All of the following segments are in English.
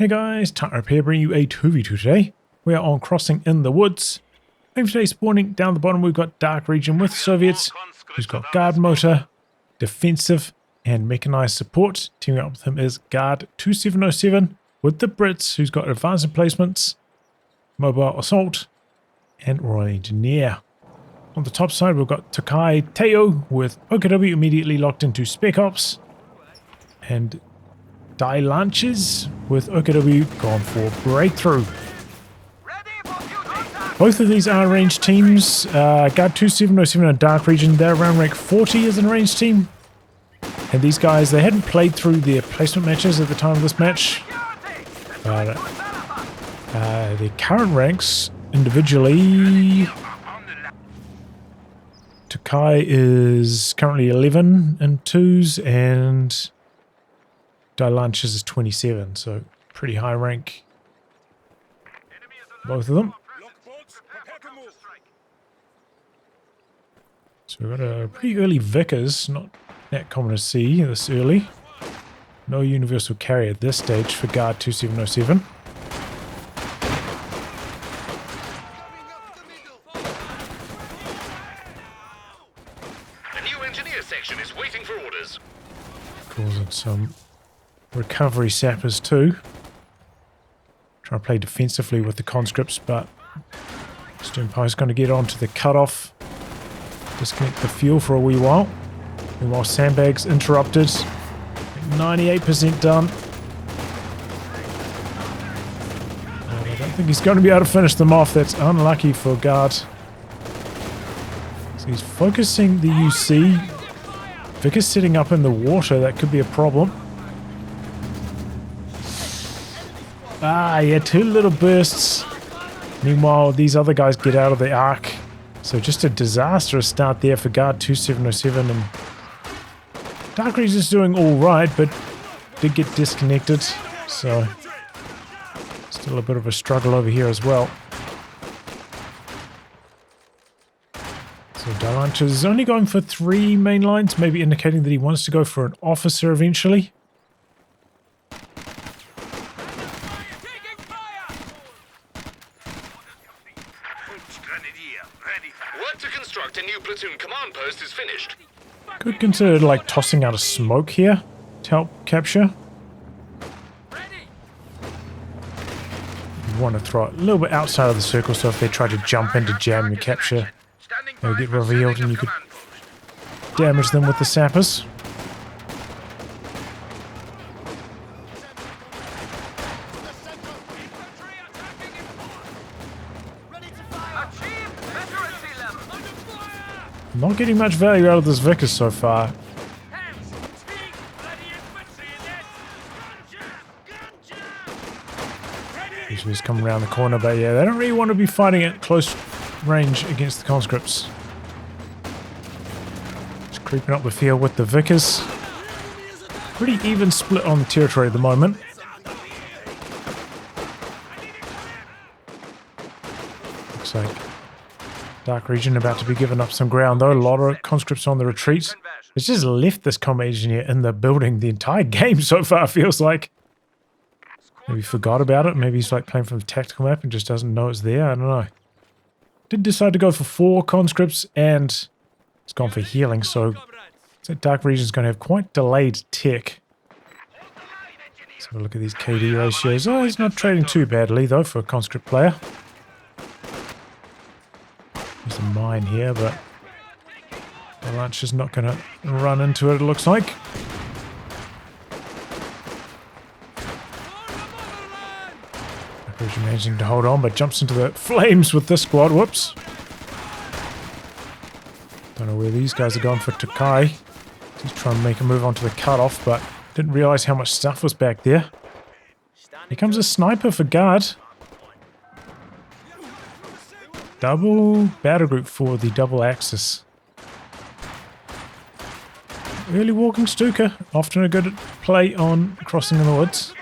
Hey guys, Tightrope here, bringing you a 2v2 today. We are on Crossing in the Woods. And today spawning down the bottom we've got DarkRegion with Soviets, who's got Guard Motor, Defensive and Mechanized support. Teaming up with him is Guard2707 with the Brits, who's got Advanced Emplacements, Mobile Assault and Royal Engineer. On the top side we've got Tokai Teio with OKW immediately locked into Spec Ops, and Dylanches with OKW gone for Breakthrough. Both of these are ranged teams. Guard2707 and DarkRegion, they're around rank 40 as a ranged team. And these guys, they hadn't played through their placement matches at the time of this match. But their current ranks individually, Tokai is currently 11 in 2s and Dylanches is 27, so pretty high rank, both of them. So we've got a pretty early Vickers, not that common to see this early. No universal carry at this stage for Guard2707. The new engineer section is waiting for orders. Causing some recovery sappers too. Trying to play defensively with the conscripts, but Sternpie's going to get onto the cutoff. Disconnect the fuel for a wee while. Meanwhile, sandbags interrupted. 98% done. I don't think he's going to be able to finish them off. That's unlucky for Guard. So he's focusing the UC. Vickers setting up in the water. That could be a problem. Yeah, 2 little bursts. Meanwhile, these other guys get out of the arc. So just a disastrous start there for Guard2707, and DarkRegion is doing alright, but did get disconnected. So still a bit of a struggle over here as well. So Dylanches is only going for 3 main lines, maybe indicating that he wants to go for an officer eventually. Work to construct a new platoon command post is finished. Could consider like tossing out a smoke here to help capture. You want to throw it a little bit outside of the circle, so if they try to jump in to jam your capture, they'll get revealed and you could damage them with the sappers. Not getting much value out of this Vickers so far. Usually just come around the corner, but yeah, they don't really want to be fighting at close range against the conscripts. Just creeping up the field with the Vickers. Pretty even split on the territory at the moment. Looks like DarkRegion about to be giving up some ground though. A lot of conscripts on the retreat. It's just left this combat engineer in the building the entire game so far, feels like. Maybe forgot about it. Maybe he's like playing from the tactical map and just doesn't know it's there. I don't know. Did decide to go for 4 conscripts and it's gone for healing, so DarkRegion's going to have quite delayed tech. Let's have a look at these KD ratios. Oh, he's not trading too badly though for a conscript player. There's a mine here, but the launch is not going to run into it, it looks like. DarkRegion managing to hold on, but jumps into the flames with this squad. Whoops. Don't know where these guys are going for Tokai. He's trying to make a move onto the cutoff, but didn't realize how much stuff was back there. Here comes a sniper for Guard. Double battle group for the double axis. Early walking Stuka, often a good play on Crossing in the Woods.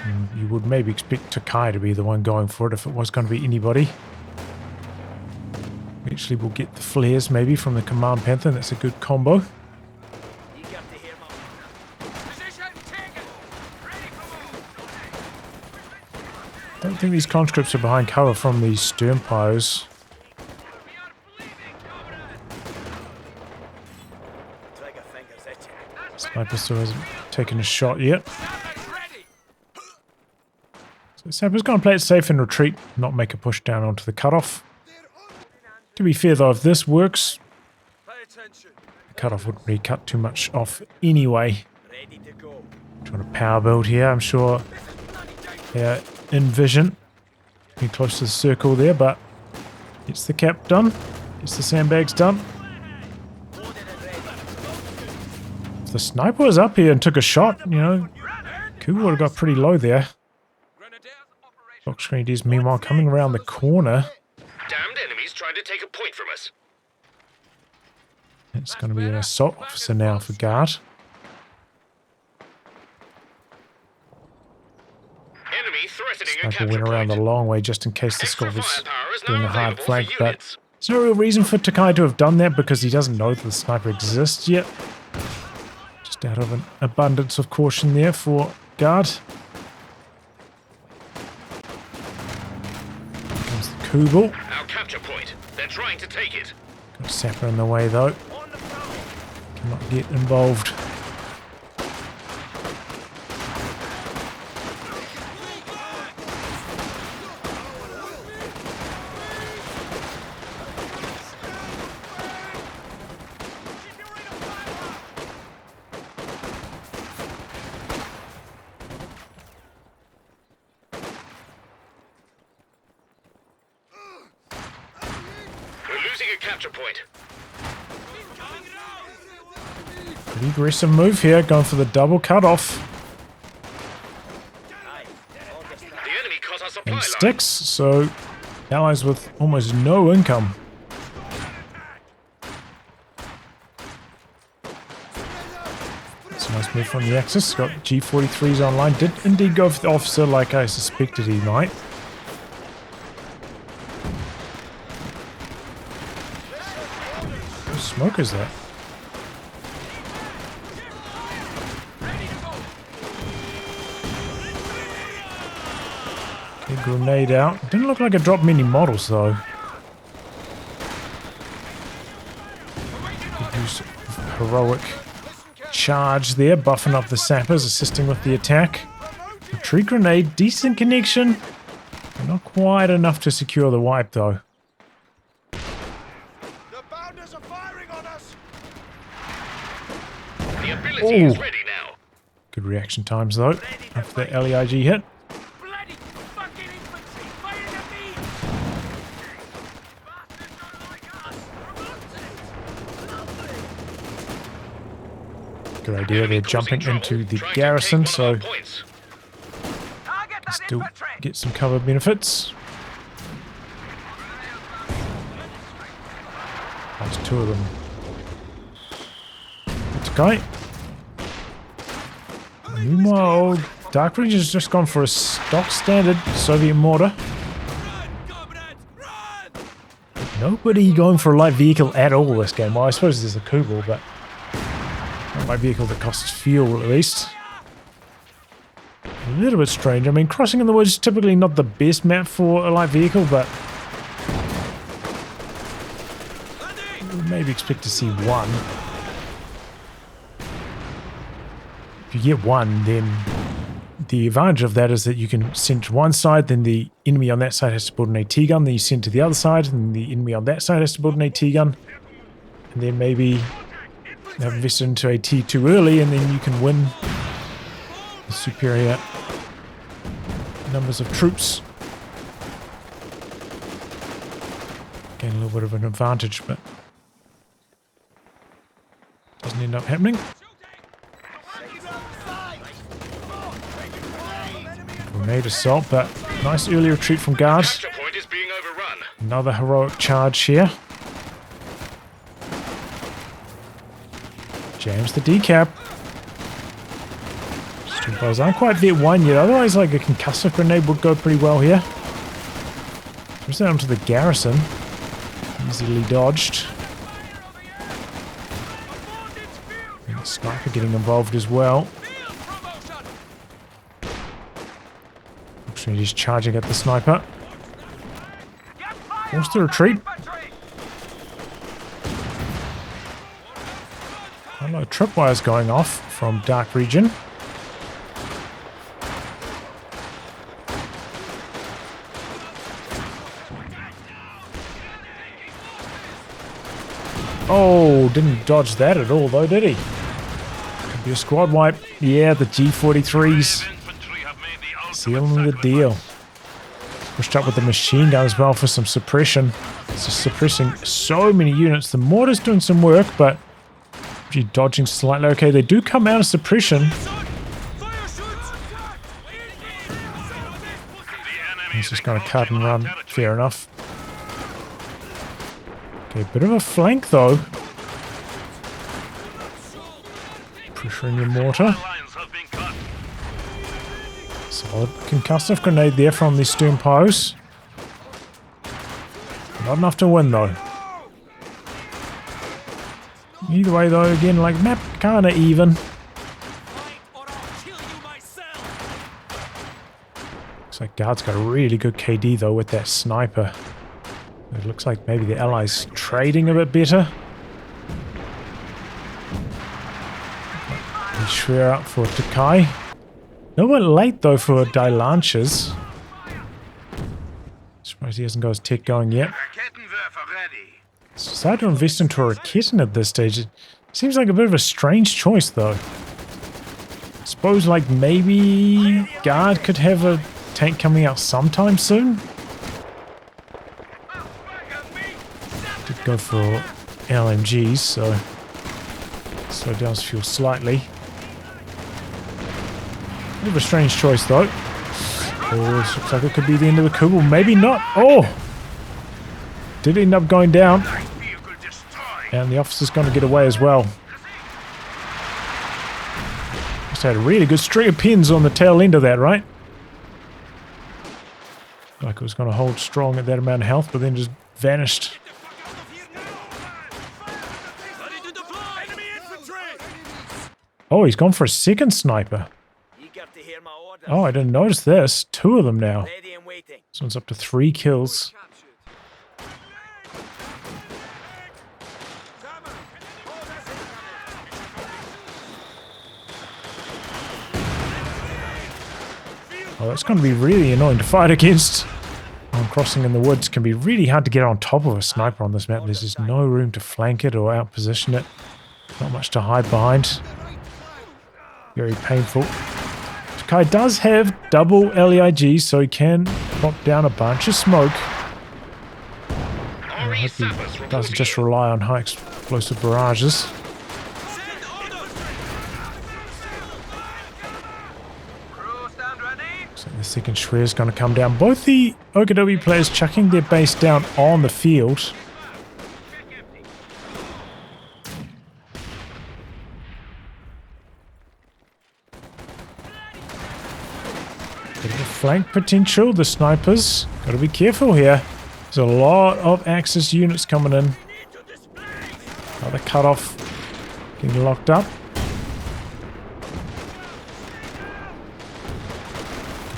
And you would maybe expect Tokai to be the one going for it if it was going to be anybody. Eventually we'll get the flares maybe from the Command Panther, and that's a good combo. Don't think these conscripts are behind cover from these stern pyros. Sniper still hasn't taken a shot yet. So Sapper's going to play it safe and retreat, not make a push down onto the cutoff. To be fair though, if this works, the cutoff wouldn't really cut too much off anyway. Trying to power build here, I'm sure they're in vision. Pretty close to the circle there, but gets the cap done, gets the sandbags done. If the sniper was up here and took a shot, you know, Kuba would have got pretty low there. Box Grenadiers meanwhile coming around the corner. Damned enemies trying to take a point from us. It's going to be an assault officer now for Guard. Enemy threatening a Sniper capture went around point. the long way just in case the Extra squad was firepower is doing now a hard available flank, for but units. there's no real reason for Tokai to have done that because he doesn't know that the sniper exists yet. Just out of an abundance of caution there for Guard. Here comes the Kubel. Our capture point. They're trying to take it. Got Sapper in the way though. Cannot get involved. We're losing a capture point. Pretty aggressive move here, going for the double cutoff. The enemy cut our supply And line. sticks, so allies with almost no income. That's a nice move from the Axis. Got G43s online. Did indeed go for the officer like I suspected he might. What smoke is that? Okay, grenade out. Didn't look like it dropped many models though. Good use of heroic charge there, buffing up the sappers, assisting with the attack. Retreat grenade, decent connection. Not quite enough to secure the wipe though. The bounders are firing on us. The ability is Ooh. ready now. Good reaction times though, after that LEIG hit. Bloody fucking infantry firing at me. Bastards don't like us. Good idea, they're jumping Causing into trouble, the trying to garrison, take one of so our points. Target that still infantry. get some cover benefits. There's two of them. Tokai. Meanwhile, DarkRegion's just gone for a stock standard Soviet mortar. Nobody going for a light vehicle at all this game. Well, I suppose there's a Kubel, but not a light vehicle that costs fuel at least. A little bit strange. I mean, Crossing in the Woods is typically not the best map for a light vehicle, but you would maybe expect to see one. If you get one, then the advantage of that is that you can send to one side, then the enemy on that side has to build an AT gun, then you send to the other side, and the enemy on that side has to build an AT gun, and then maybe have invested into AT too early, and then you can win the superior numbers of troops. Gain a little bit of an advantage, but doesn't end up happening. Grenade assault, but nice early retreat from Guard. Capture point is being overrun. Another heroic charge here. Jams the decap. Stupos aren't quite there one yet, otherwise like a concussive grenade would go pretty well here. Push that onto the garrison. Easily dodged. And the sniper getting involved as well. He's charging at the sniper. Force the retreat. Hello, tripwires going off from DarkRegion. Oh, didn't dodge that at all though, did he? Could be a squad wipe. Yeah, the G43s. Sealing the deal. Pushed up with the machine gun as well for some suppression. It's just suppressing so many units. The mortar's doing some work, but actually dodging slightly. Okay, they do come out of suppression. He's just going to cut and run. Fair enough. Okay, bit of a flank though. Pressuring your mortar. Solid concussive grenade there from the stern post. Not enough to win though. Either way though, again, like map kinda even. Looks like Guard's got a really good KD though with that sniper. It looks like maybe the allies trading a bit better. Schwer up for Tokai. A little bit late though for Dylanches. Surprised he hasn't got his tech going yet. He's decided to invest into a Raketin at this stage. It seems like a bit of a strange choice though. Suppose like maybe Guard could have a tank coming out sometime soon. Did go for LMGs, so slow down his fuel slightly. Bit of a strange choice though. Oh, this looks like it could be the end of the Kubel. Maybe not. Oh! Did end up going down. And the officer's going to get away as well. Just had a really good string of pins on the tail end of that, right? Like it was going to hold strong at that amount of health, but then just vanished. Oh, he's gone for a second sniper. Oh, I didn't notice this. 2 of them now. This one's up to 3 kills. Oh, that's going to be really annoying to fight against. Crossing in the woods can be really hard to get on top of a sniper on this map. There's just no room to flank it or outposition it. Not much to hide behind. Very painful. Tokai does have double LEIG, so he can pop down a bunch of smoke. I hope he doesn't just rely on high explosive barrages. Looks like the second Schwer is going to come down. Both the OKW players chucking their base down on the field. Bit of a flank potential. The snipers got to be careful here. There's a lot of Axis units coming in. Another cutoff getting locked up.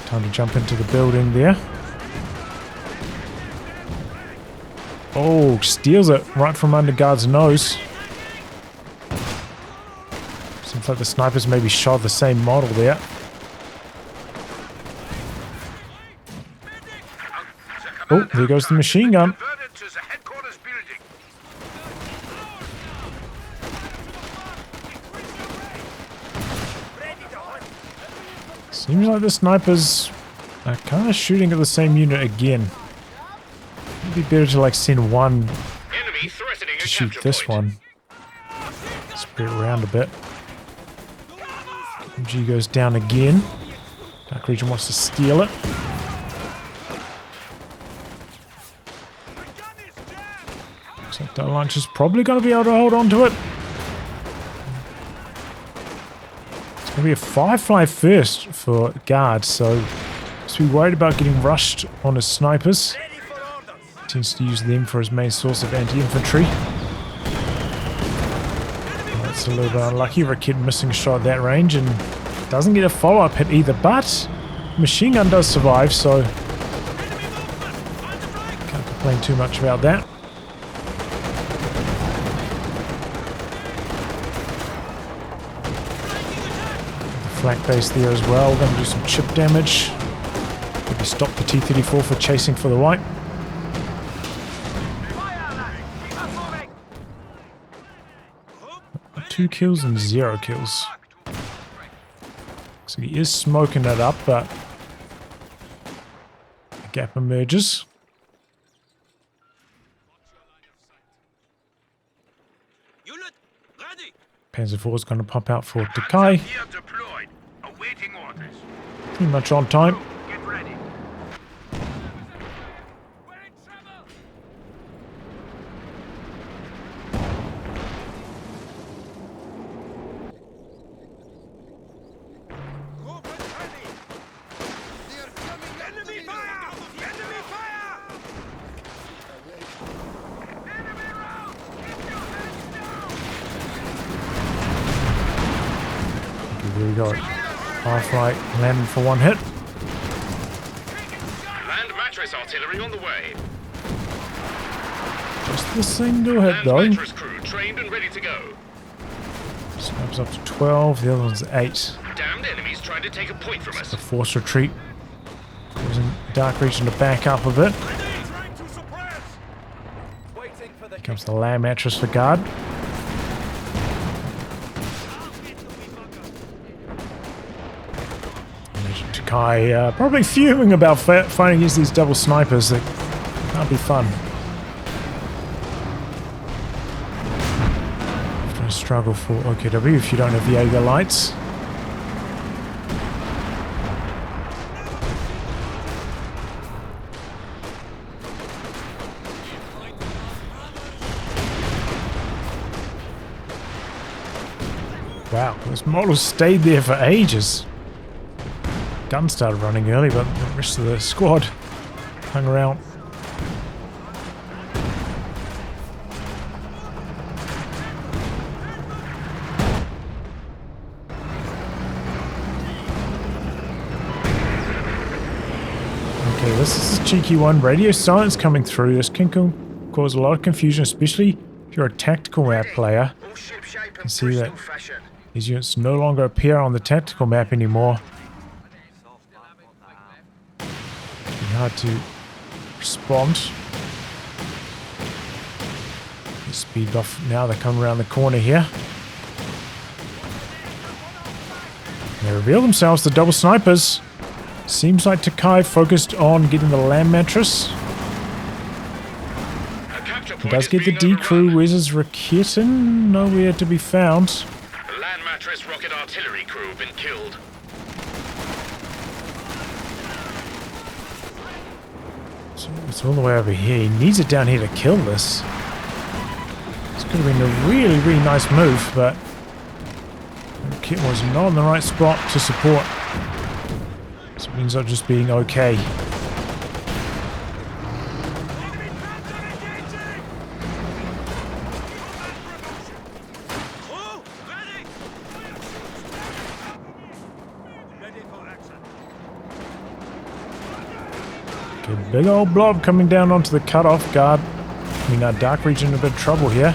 Time to jump into the building there. Oh, steals it right from under Guard's nose. Seems like the snipers maybe shot the same model there. Oh, there goes the machine gun. Seems like the snipers are kind of shooting at the same unit again. It'd be better to like send one to shoot this one. Spread it around a bit. MG goes down again. DarkRegion wants to steal it. Looks like Dylanches is probably going to be able to hold on to it. It's going to be a firefly first for Guard, so just be worried about getting rushed on his snipers. Tends to use them for his main source of anti-infantry. That's a little bit unlucky. Rakit missing a shot at that range and doesn't get a follow-up hit either, but Machine gun does survive, so can't complain too much about that. Flak base there as well. Going to do some chip damage. Maybe stop the T-34 for chasing for the white. 2 kills and 0 kills. So he is smoking it up, but a gap emerges. Panzer IV is going to pop out for Tokai. Pretty much on time. Here we go. Firefly landing for 1 hit. Land mattress artillery on the way. Just the single hit Land though. mattress crew trained and ready to go. Snaps up to 12. The other one's 8. Damned enemies trying to take a point from us. The forced retreat. Causing DarkRegion to back up a bit. Here comes the land mattress for guard. Tokai probably fuming about fighting against these double snipers. That can't be fun. After a struggle for OKW if you don't have Jaeger lights. Wow, this model stayed there for ages. Gun started running early, but the rest of the squad hung around. Okay, this is a cheeky one. Radio silence coming through. This can cause a lot of confusion, especially if you're a tactical map player. You can see that these units no longer appear on the tactical map anymore. Hard to respond. Speed off now. They come around the corner here. They reveal themselves, the double snipers. Seems like Tokai focused on getting the land mattress. He does get the D crew. Where's his Raketin? Nowhere to be found. The land mattress rocket artillery crew have been killed. So it's all the way over here. He needs it down here to kill this. This could have been a really, really nice move, but the kit was not in the right spot to support. So it ends up just being okay. Okay, big old blob coming down onto the cutoff guard. I mean, DarkRegion in a bit of trouble here.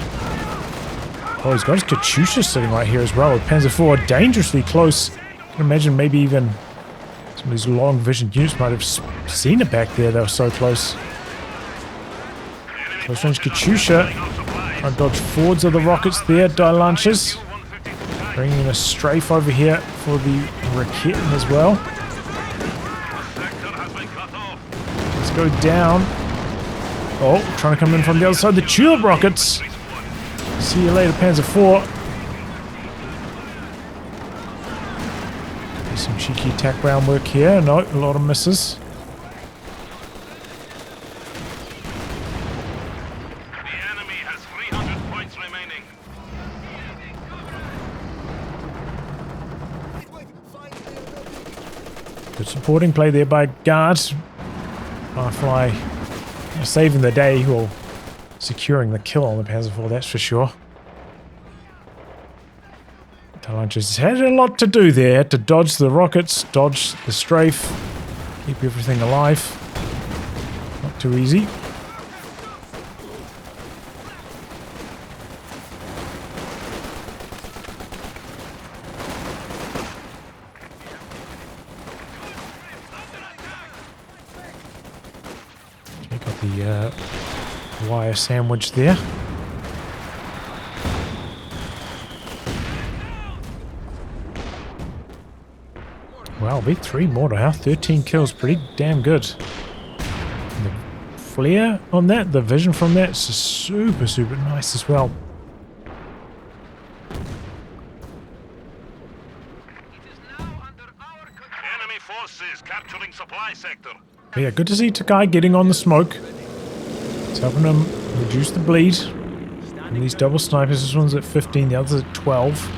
Oh, he's got his Katyusha sitting right here as well. With Panzer IV dangerously close. I can imagine maybe even some of these long vision units might have seen it back there. They were so close. Close range Katyusha. Trying to dodge forwards of the rockets there. Dylanches. Bringing in a strafe over here for the Raketin as well. Let's go down. Oh, trying to come in from the other side. The Tulip rockets. See you later, Panzer IV. There's some cheeky attack round work here. No, a lot of misses. The enemy has 300 points remaining. Good supporting play there by Guard. Firefly saving the day, or securing the kill on the Panzer IV, that's for sure. Dylanches had a lot to do there. Had to dodge the rockets, dodge the strafe. Keep everything alive. Not too easy. Okay, got the wire sandwich there. Wow, big 3 mortar, huh? 13 kills, pretty damn good. And the flare on that, the vision from that is super, super nice as well. Enemy forces capturing supply sector. But yeah, good to see Tokai getting on the smoke. It's helping him reduce the bleed. And these double snipers, this one's at 15, the other's at 12.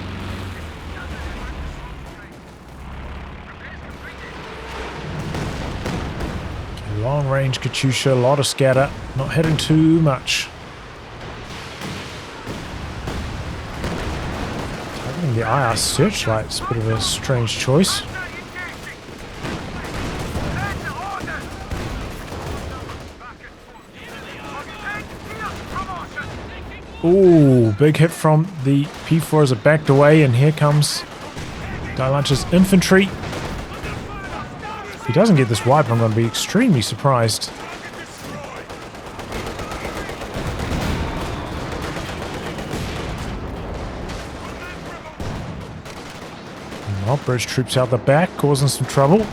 Long range Katyusha, a lot of scatter, not hitting too much. Targeting the IR searchlight's a bit of a strange choice. Ooh, big hit from the P4 as it backed away, and here comes Dylanches infantry. If he doesn't get this wipe, I'm going to be extremely surprised. Well, British troops out the back, causing some trouble.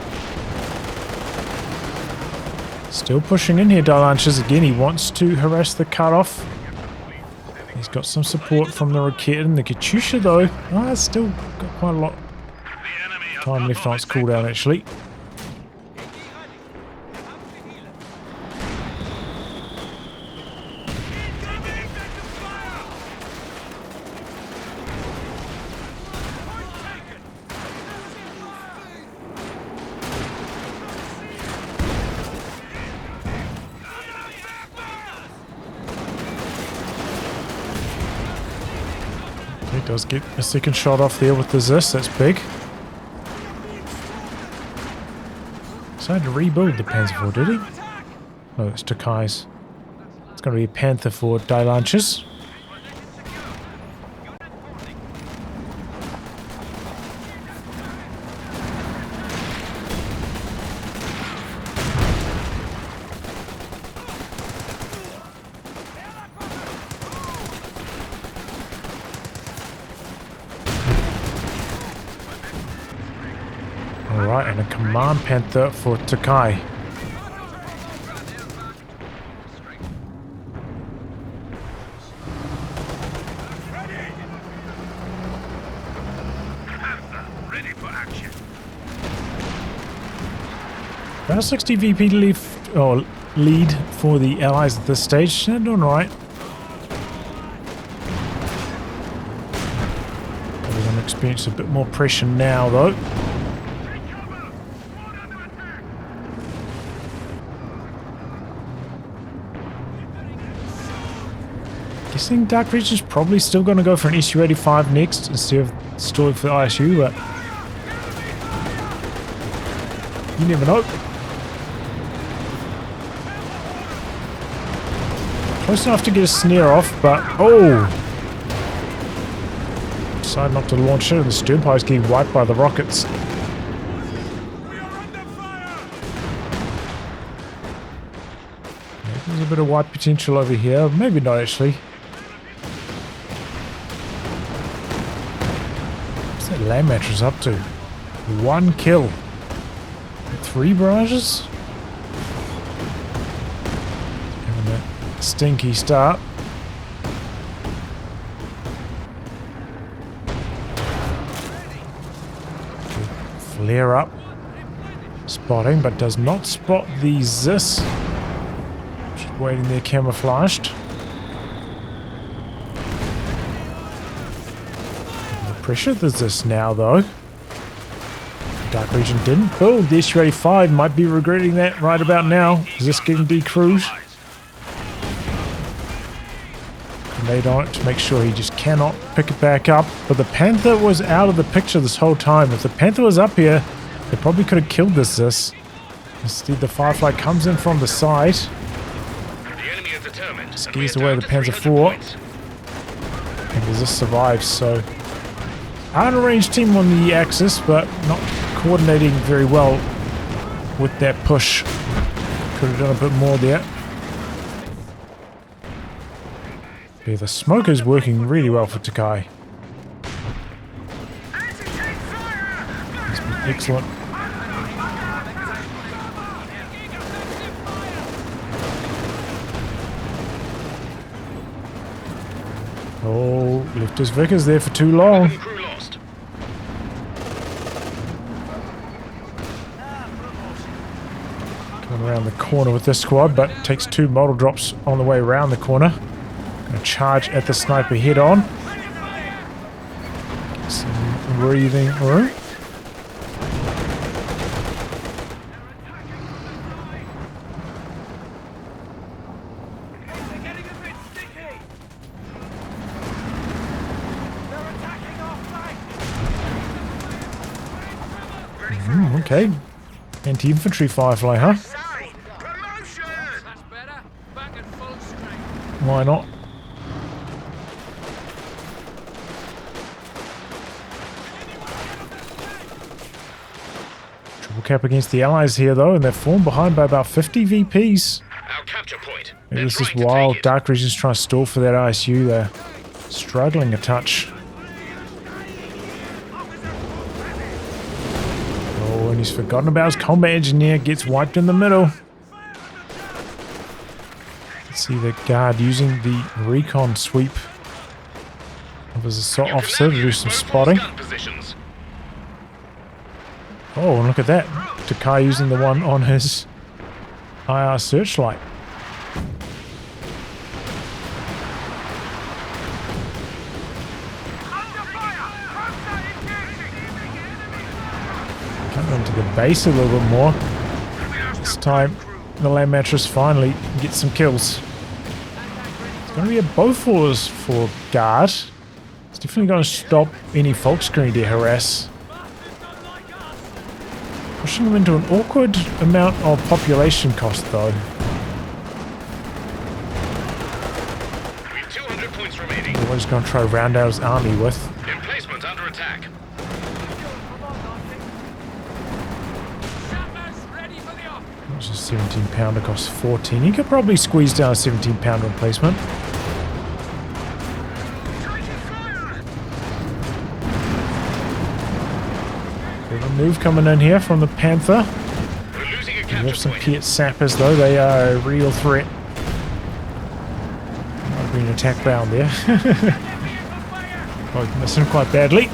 Still pushing in here, Dylanches again. He wants to harass the cutoff. He's got some support from the Raket and the Katyusha, though. Oh, it's still got quite a lot of time left on its cooldown, actually. He does get a second shot off there with the Zis, that's big. Decided to rebuild the Panzer IV, did he? No, it's Tokai's. It's going to be a Panther for Dylanches. Alright, and a Command Panther for Tokai. Ready for action. About a 60 VP lead for the Allies at this stage. They're doing alright. They're going to experience a bit more pressure now, though. Guessing DarkRegion's probably still going to go for an SU-85 next instead of stalling for the ISU, but you never know. Close enough to get a snare off, but oh! Decided not to launch it, and the sternpipe's getting wiped by the rockets. There's a bit of wipe potential over here, maybe not actually. What's that land mattress up to? 1 kill. 3 barrages? Having a stinky start. Flare up. Spotting, but does not spot the Zis. Just waiting there camouflaged. Pressure the Zis now, though. DarkRegion didn't build the SU-85, might be regretting that right about now. Is this getting decrewed? Grenade on it to make sure he just cannot pick it back up. But the Panther was out of the picture this whole time. If the Panther was up here, they probably could have killed this Zis. Instead, the Firefly comes in from the side. The enemy is determined. Scares away the Panzer IV. And Resist survives, so... An arranged team on the axis, but not coordinating very well with that push. Could have done a bit more there. Yeah, the smoke is working really well for Tokai. He's been excellent. Oh, left his Vickers there for too long. Crew lost. Coming around the corner with this squad, but takes 2 model drops on the way around the corner. Gonna charge at the sniper head on. Get some breathing room. Okay. Anti-infantry Firefly, huh? Why not? Triple cap against the Allies here, though, and they're fallen behind by about 50 VPs. Our capture point. Maybe this is while DarkRegion's trying to stall for that ISU. They're struggling a touch. Oh, and he's forgotten about his combat engineer. Gets wiped in the middle. See the guard using the recon sweep of his assault officer to do some spotting. Oh, and look at that. Tokai using the one on his IR searchlight. Come into the base a little bit more. This time the land mattress finally gets some kills. It's going to be a Bofors for guard. It's definitely going to stop any Volkskrieger to harass. Pushing them into an awkward amount of population cost, though. We've 200 points remaining. We're just going to try to round out his army with. Emplacement under attack. Which is 17 pounder costs 14. He could probably squeeze down a 17 pounder replacement. Bit of a move coming in here from the Panther. We're losing a We capture have some point. Piet sappers though, they are a real threat. Might have been attack bound there. Both missing quite badly.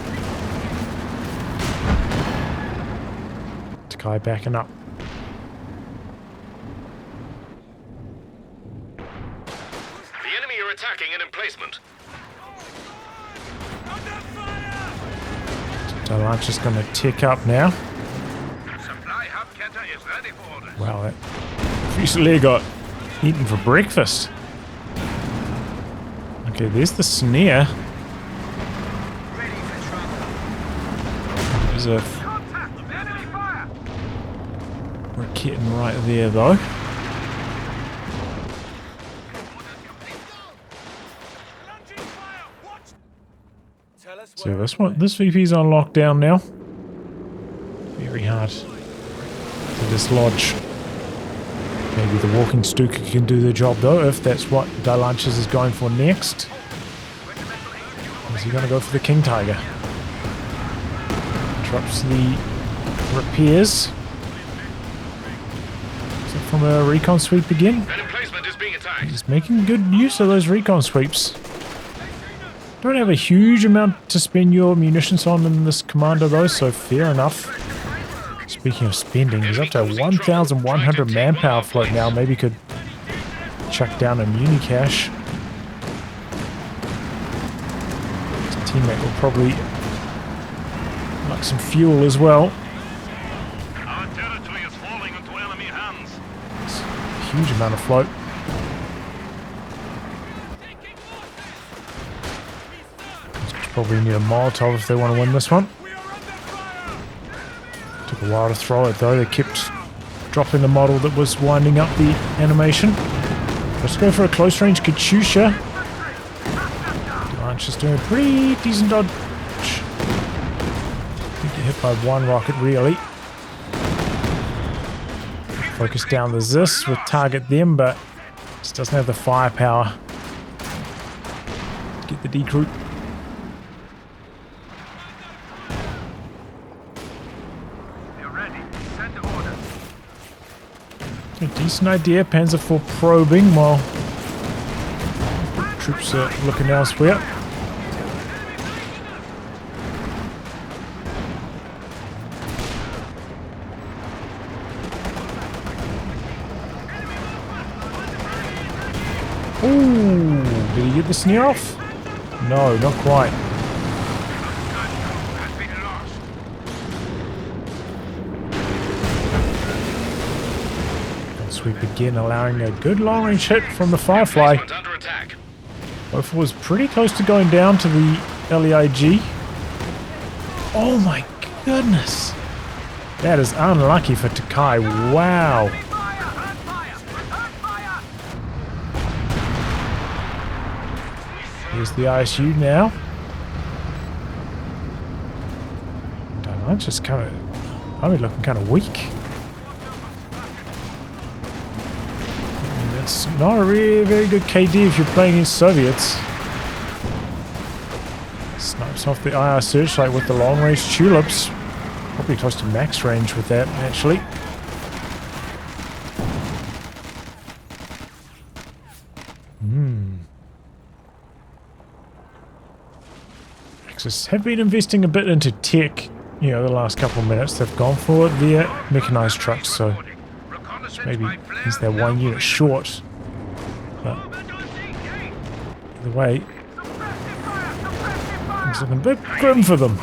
Tokai backing up. The enemy are attacking an emplacement. Dylanches is going to tick up now. Supply hub getter is ready for orders. Wow, that Fusilier got eaten for breakfast. Okay, there's the snare. There's a Raketen right there, though. So this VP's on lockdown now. Very hard to dislodge. Maybe the walking Stuka can do the job though, if that's what Dylanches is going for next. Is he going to go for the King Tiger? Drops the repairs. Is it from a recon sweep again? An emplacement is being attacked. He's making good use of those recon sweeps. Don't have a huge amount to spend your munitions on in this commander though, so fair enough. Speaking of spending, he's up to 1,100 manpower float now. Maybe could chuck down a muni cache. His teammate will probably like some fuel as well. Our territory is falling into enemy hands. It's a huge amount of float. Probably need a Molotov if they want to win this one. Took a while to throw it though. They kept dropping the model that was winding up the animation. Let's go for a close-range Katyusha. Dylanches doing a pretty decent dodge. Didn't get hit by one rocket, really. Focus down the Zis with target them, but just doesn't have the firepower to get the decrew. A decent idea, Panzer IV probing while troops are looking elsewhere. Ooh, did he get the sneer off? No, not quite. Sweep again, allowing a good long-range hit from the Firefly. Both was pretty close to going down to the LEIG. Oh my goodness! That is unlucky for Tokai. Wow! Here's the ISU now. Dylanches kind of, looking kind of weak. It's not a really very good KD if you're playing against Soviets. Snipes off the IR searchlight with the long-range tulips. Probably close to max range with that, actually. Axis have been investing a bit into tech, the last couple of minutes. They've gone for their mechanized trucks, so maybe he's their one unit short. But either way, it's looking a bit grim for them.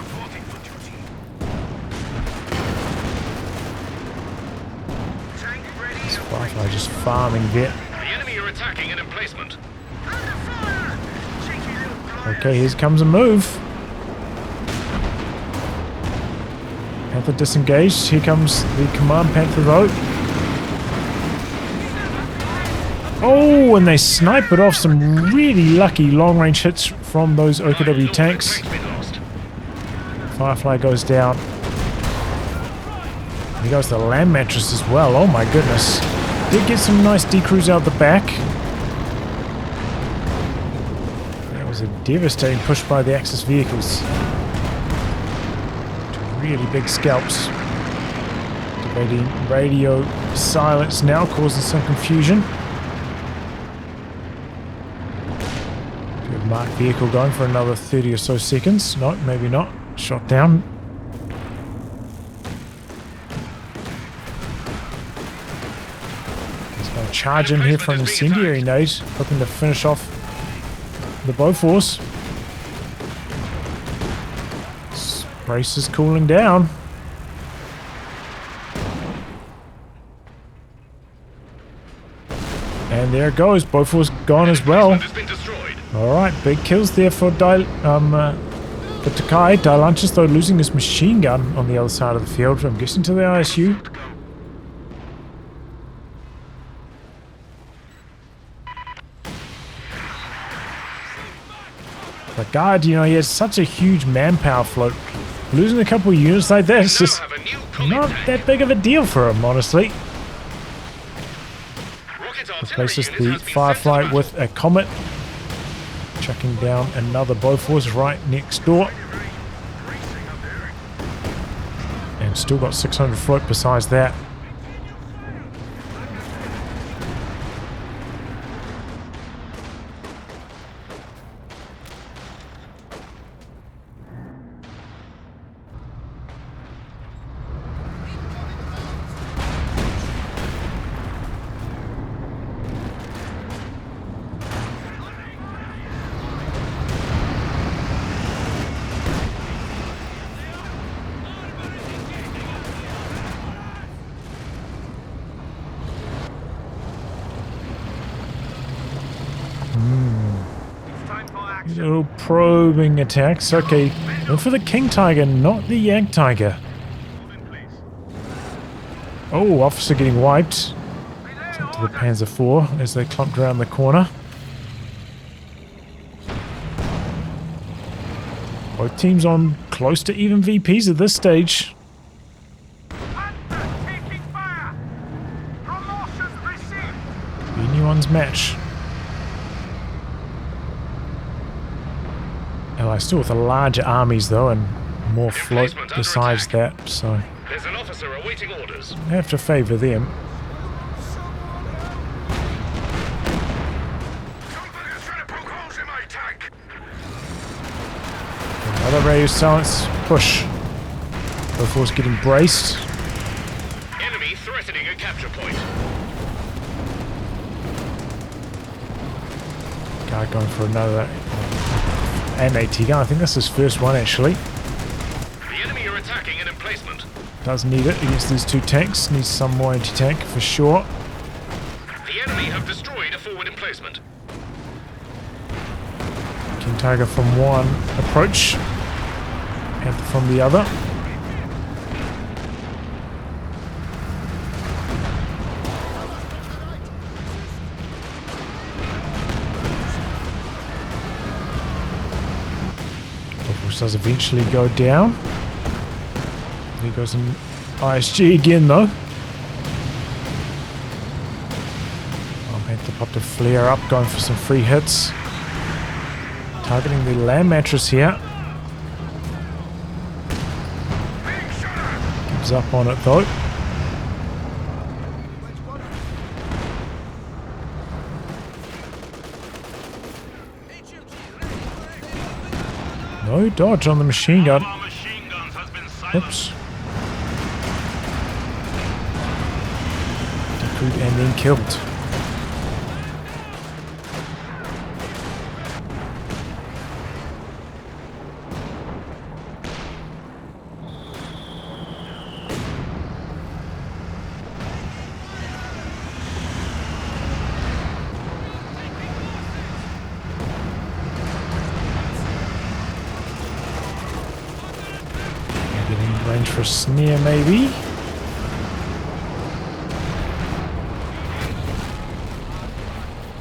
This Firefly just farming that. The enemy are attacking an emplacement. Okay, here comes a move. Panther disengaged. Here comes the command Panther though. Oh, and they snipe it off some really lucky long-range hits from those OKW tanks. Firefly goes down. Here goes the land mattress as well. Oh my goodness. Did get some nice decrews out the back. That was a devastating push by the Axis vehicles. Two really big scalps. Activating radio silence now, causing some confusion. Marked vehicle going for another 30 or so seconds. No, maybe not. Shot down. He's going to charge in here for an incendiary nade, hoping to finish off the Bofors. Race is cooling down. And there it goes. Bofors gone as well. Alright, big kills there for Tokai. Dylanches though losing his machine gun on the other side of the field. I'm guessing to the ISU. But God, he has such a huge manpower float. Losing a couple of units like that is just not that big of a deal for him, honestly. Replaces the Firefly with a Comet. Chucking down another Bofors right next door. And still got 600 float besides that. Little probing attacks. Okay, look for the King Tiger, not the Yak Tiger. Oh, officer getting wiped. Up to the Panzer IV as they clumped around the corner. Both teams on close to even VPs at this stage. Be anyone's match. Allies still with larger armies though, and more float besides that, so There's an officer awaiting orders. I have to favour them. Somebody's trying to poke holes in my tank. Another radio silence push. Both force getting braced. Enemy threatening a capture point. Guard going for another AT gun. I think that's his first one actually. The enemy are attacking an emplacement. Does need it against these two tanks. Needs some more anti-tank for sure. The enemy have destroyed a forward emplacement. King Tiger from one approach. Panther from the other. Does eventually go down. He goes in ISG again though. Panther popped a flare up, going for some free hits. Targeting the land mattress here. Gives up on it though. No dodge on the machine gun. Oops. Decrued and then killed. Range for a snare, maybe.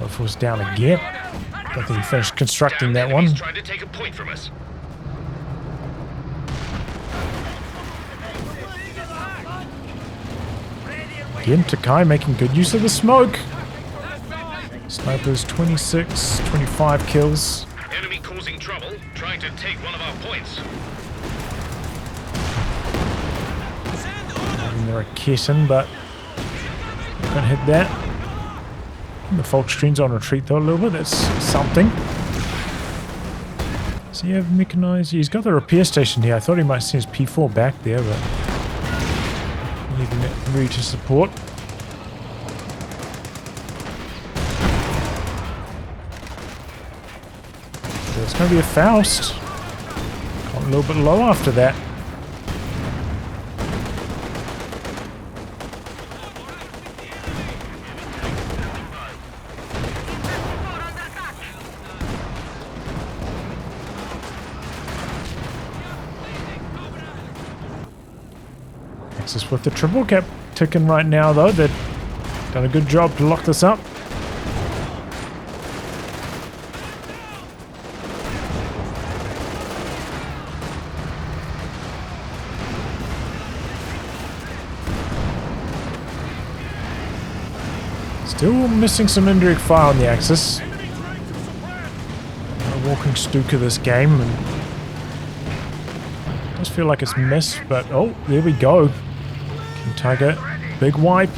Both was down again. Don't think he finished constructing that one. Trying to take a point from us. Again, Tokai making good use of the smoke. Snipers 26, 25 kills. Enemy causing trouble, trying to take one of our points. They're a kitten, but can't hit that. The Volkstream's on retreat though a little bit. That's something. Does he have mechanized? He's got the repair station here. I thought he might send his P4 back there, but leaving it ready to support. So it's going to be a Faust. Got a little bit low after that. Axis with the triple cap ticking right now though. They've done a good job to lock this up. Still missing some indirect fire on the Axis. A walking Stuka this game, and does feel like it's missed, but oh, there we go. King Tiger, big wipe.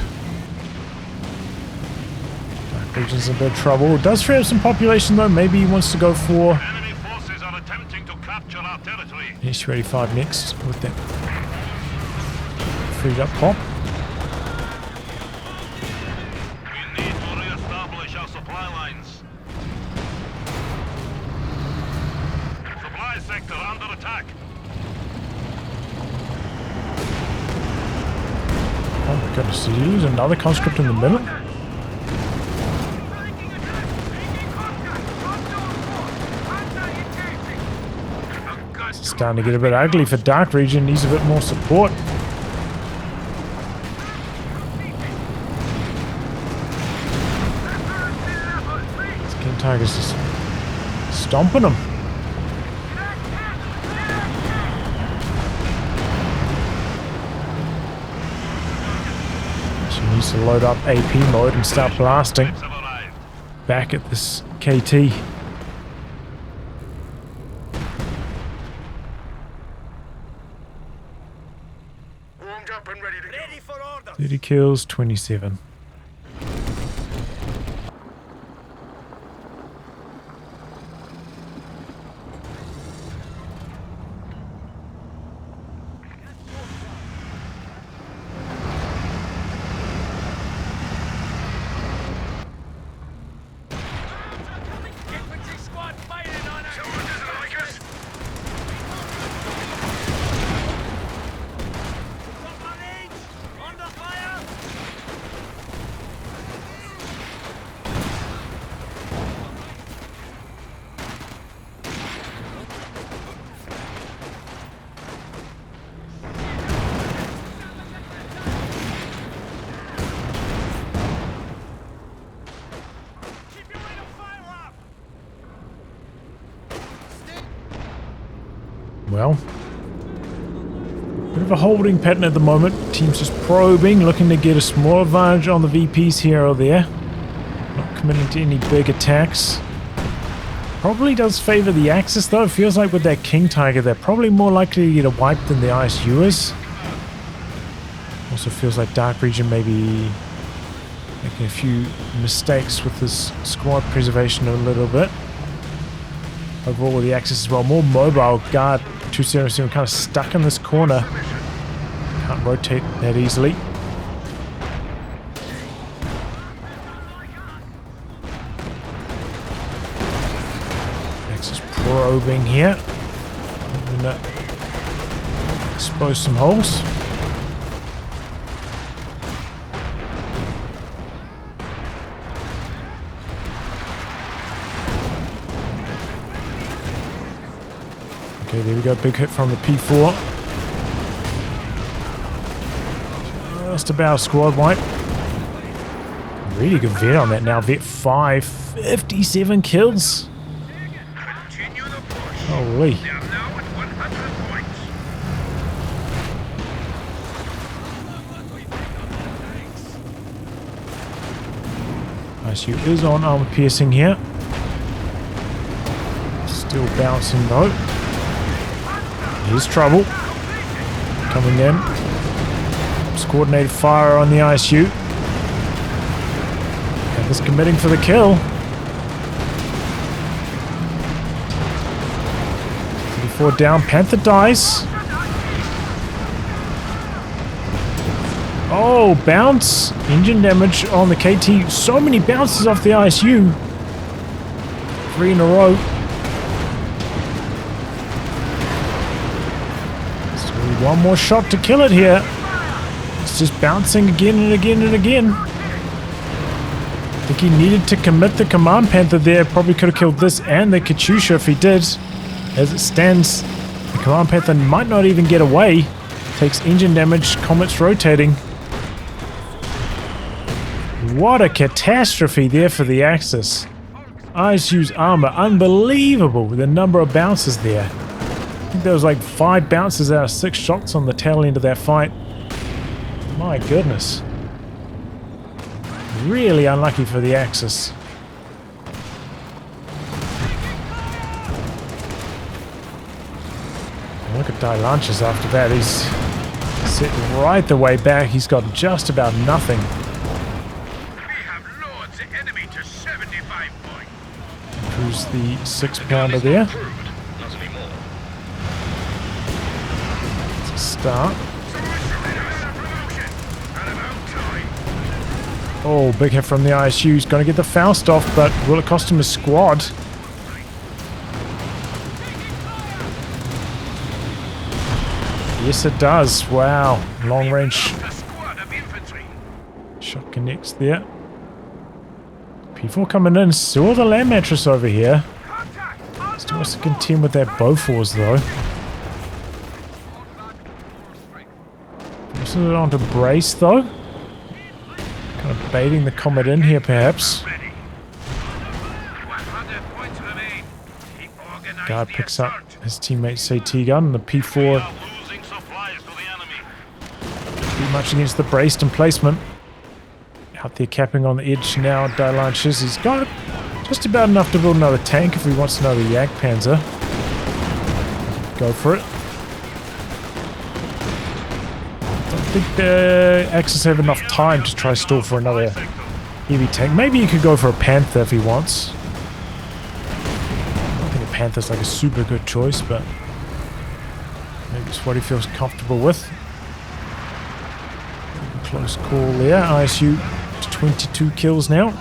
DarkRegion's in a bit of trouble. Does free up some population though. Maybe he wants to go for Enemy forces are attempting to capture our territory. S-35 next with that freed up pop. Supply lines. Supply sector under attack. Oh my goodness, did he lose another conscript in the middle? It's starting to get a bit ugly for DarkRegion. Needs a bit more support. Tiger's just stomping them. She needs to load up AP mode and start blasting back at this KT. Warmed up and ready to go. Ready for order. 30 kills, 27. Well, bit of a holding pattern at the moment. Team's just probing, looking to get a small advantage on the VPs here or there. Not committing to any big attacks. Probably does favor the Axis though. It feels like with that King Tiger, they're probably more likely to get a wipe than the ISU is. Also feels like DarkRegion may be making a few mistakes with his squad preservation a little bit. Overall with the Axis as well, more mobile. Guard2707 kind of stuck in this corner. Can't rotate that easily. Axis probing here. I'm gonna expose some holes. Okay, there we go. Big hit from the P4. Just about squad wipe. Really good vet on that now. Vet 5. 57 kills. Holy. ISU is on armor piercing here. Still bouncing though. Here's trouble. Coming in. It's coordinated fire on the ISU. Panther's committing for the kill. 34 down. Panther dies. Oh, bounce. Engine damage on the KT. So many bounces off the ISU. 3 in a row. One more shot to kill it here. It's just bouncing again and again and again. I think he needed to commit the Command Panther there. Probably could have killed this and the Katyusha if he did. As it stands, the Command Panther might not even get away. Takes engine damage, Comet's rotating. What a catastrophe there for the Axis. ISU's armor, unbelievable with the number of bounces there. I think there was like 5 bounces out of 6 shots on the tail end of that fight. My goodness. Really unlucky for the Axis. Look at Dylanches after that. He's set right the way back. He's got just about nothing. We have lured the enemy to 75 points. Who's the 6-pounder there? Start. Oh, big hit from the ISU. He's going to get the Faust off, but will it cost him a squad? Yes, it does. Wow. Long range. Shot connects there. P4 coming in. Saw the land mattress over here. Still wants to contend with that Bofors though. Forcing it onto brace though. Kind of baiting the Comet in here perhaps. Guard picks up his teammate's CT gun and the P4 Losing supplies to the enemy. pretty much against the braced emplacement. Out there capping on the edge now, Dylanches. He's got just about enough to build another tank if he wants another Jagdpanzer. Go for it. I don't think the Axis have enough time to try stall for another heavy tank. Maybe he could go for a Panther if he wants. I don't think a Panther's like a super good choice, but maybe it's what he feels comfortable with. Close call there. ISU to 22 kills now.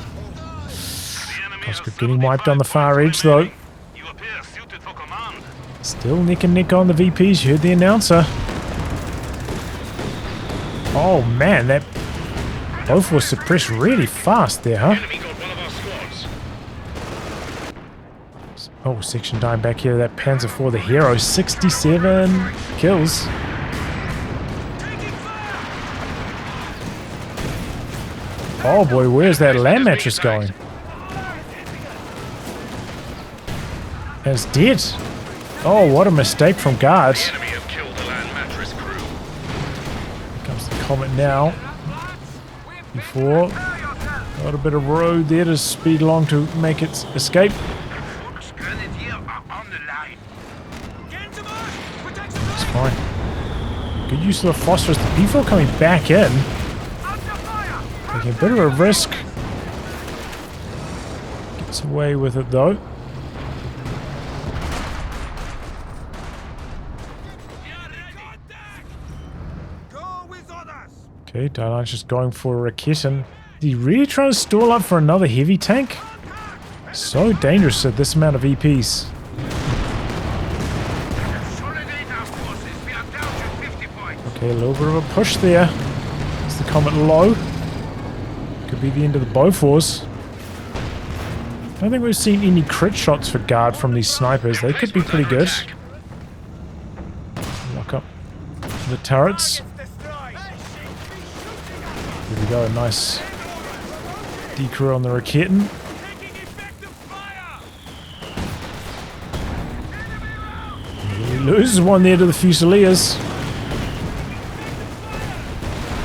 Conscript getting wiped on the far edge though. You appear suited for command. Still neck and neck on the VPs. You heard the announcer. Oh man, that both were suppressed really fast there, huh? Enemy got one of our squads. Oh, section dying back here. That Panzer IV, the hero, 67 kills. Oh boy, where's that land mattress going? It's dead. Oh, what a mistake from Guard. The enemy have killed the land mattress crew. Here comes the Comet now. Before, got a bit of road there to speed along to make its escape. It's fine. Good use of the phosphorus. The P4 coming back in. Taking a bit of a risk. Gets away with it though. Okay, Dylanches just going for a Rakit. Is he really trying to stall up for another heavy tank? So dangerous at this amount of EPs. Okay, a little bit of a push there. Is the Comet low? Could be the end of the Bofors. I don't think we've seen any crit shots for Guard from these snipers. They could be pretty good. Lock up the turrets. Here we go, nice decrew on the Raketen. He loses one there to the Fusiliers.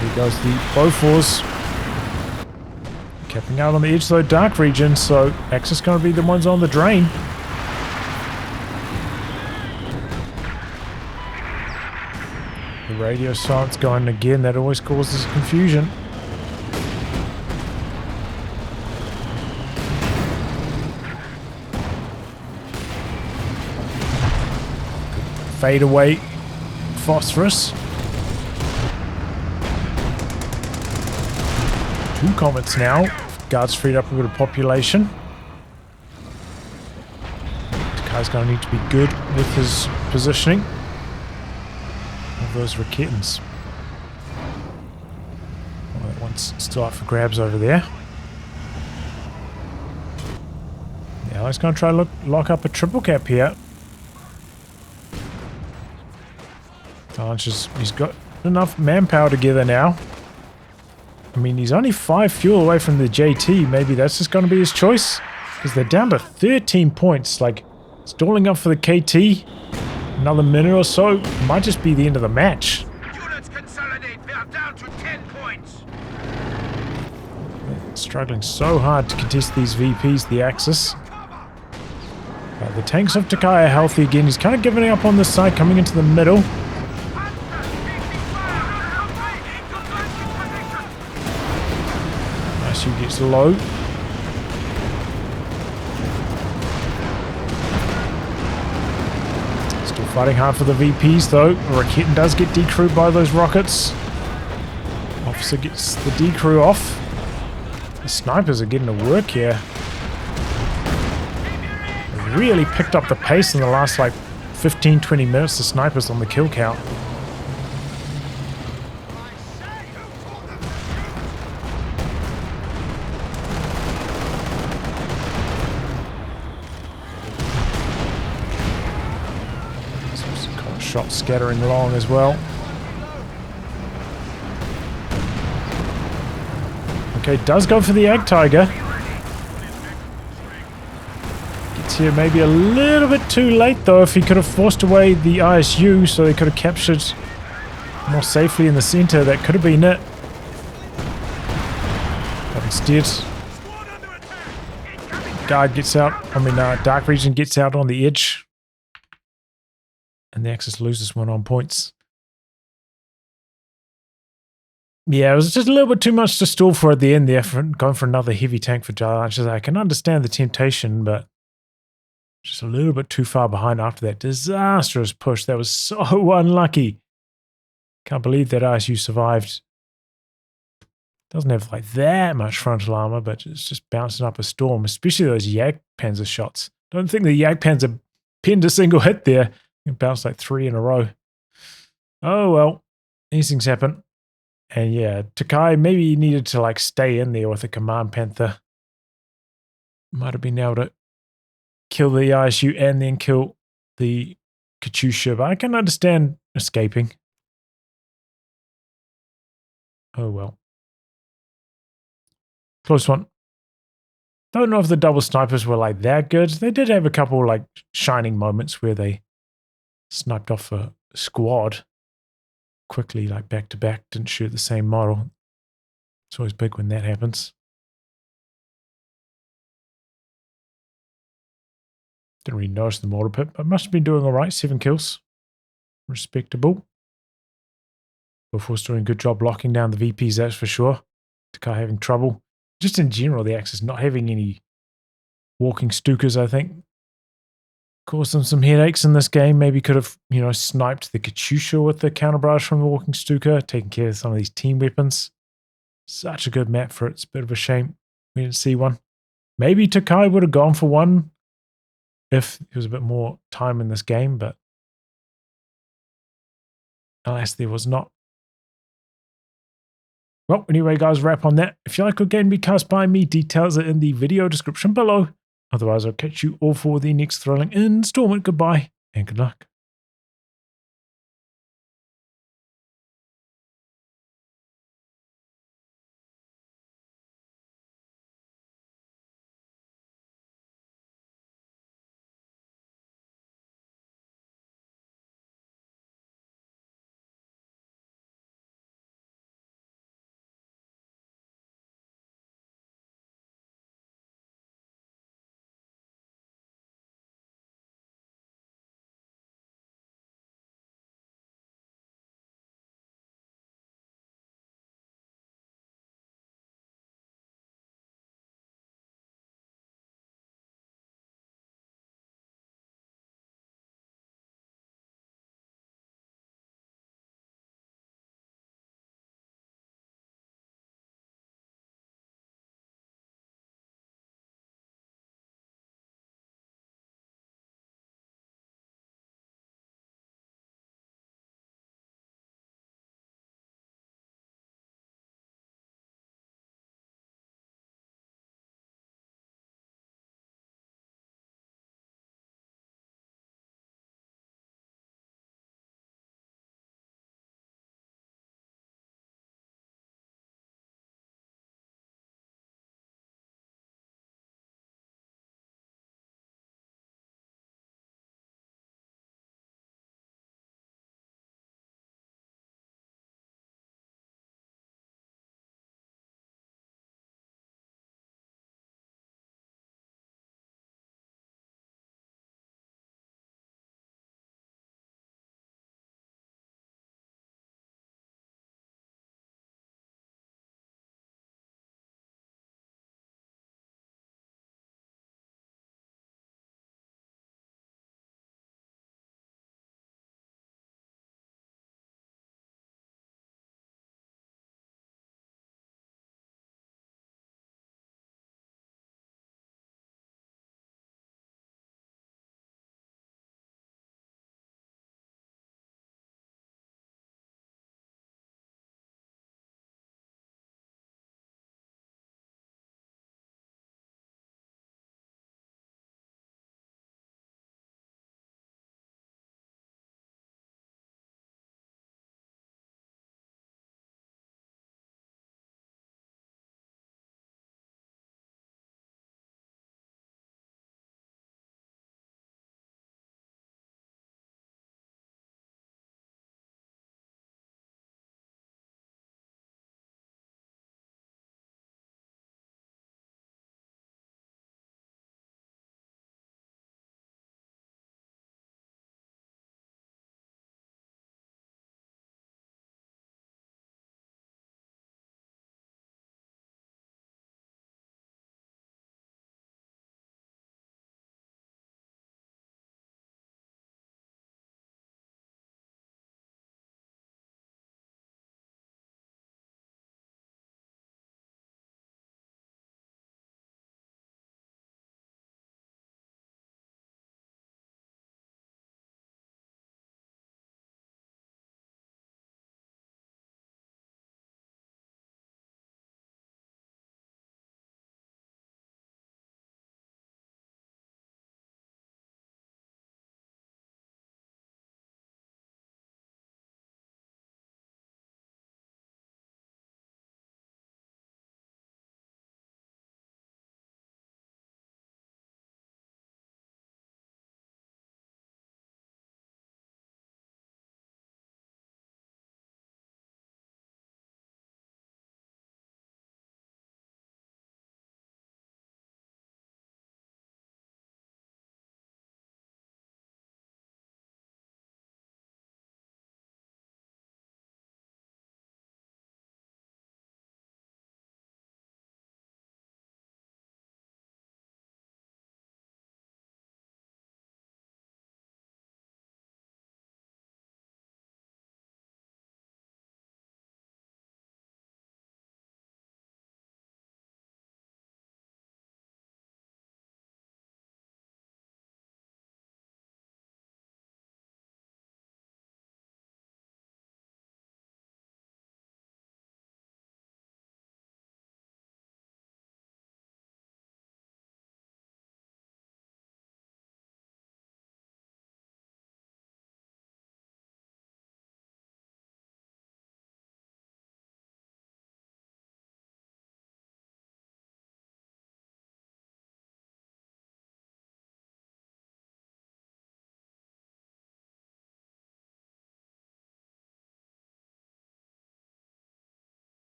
Here goes the Bofors. Capping out on the edge though, DarkRegion, so Axis going to be the ones on the drain. The radio silence going again, that always causes confusion. Fade away phosphorus. Two Comets now. Guard's freed up a bit of population. Tokai's going to need to be good with his positioning of those Raketens. Oh, that one's still up for grabs over there. Now he's going to try to lock up a triple cap here. He's got enough manpower together now. I mean, he's only 5 fuel away from the JT. Maybe that's just going to be his choice. Because they're down to 13 points. Like, stalling up for the KT. Another minute or so. Might just be the end of the match. Units consolidate. We are down to 10 points. They're struggling so hard to contest these VPs, the Axis. The tanks of Tokai are healthy again. He's kind of giving up on this side, coming into the middle. She gets low. Still fighting hard for the VPs though. Raketen does get decrewed by those rockets. Officer gets the decrew off. The snipers are getting to work here. They really picked up the pace in the last like 15-20 minutes, the snipers on the kill count. Shots scattering along as well. Okay, does go for the Ag Tiger. Gets here maybe a little bit too late though. If he could have forced away the ISU so they could have captured more safely in the center, that could have been it. But instead, Guard gets out, DarkRegion gets out on the edge. And the Axis loses one on points. Yeah, it was just a little bit too much to stall for at the end there, for going for another heavy tank for Dylanches. I can understand the temptation, but just a little bit too far behind after that disastrous push. That was so unlucky. Can't believe that ISU survived. Doesn't have like that much frontal armor, but it's just bouncing up a storm, especially those Jagdpanzer shots. Don't think the Jagdpanzer pinned a single hit there. It bounced like 3 in a row. Oh well, these things happen. And yeah, Tokai maybe needed to like stay in there with a Command Panther. Might have been able to kill the ISU and then kill the Katyusha, but I can understand escaping. Oh well. Close one. Don't know if the double snipers were like that good. They did have a couple like shining moments where they sniped off a squad quickly, like back to back, didn't shoot the same model. It's always big when that happens. Didn't really notice the mortar pit, but must have been doing all right. 7 kills. Respectable. Before doing a good job locking down the VPs, that's for sure. Tokai having trouble. Just in general, the Axis not having any walking Stukas, I think. Caused them some headaches in this game. Maybe could have, sniped the Katyusha with the counter barrage from the walking Stuka, taking care of some of these team weapons. Such a good map for it. It's a bit of a shame we didn't see one. Maybe Tokai would have gone for one if there was a bit more time in this game, but alas, there was not. Well, anyway, guys, wrap on that. If you like what game be cast by me, details are in the video description below. Otherwise, I'll catch you all for the next thrilling installment. Goodbye and good luck.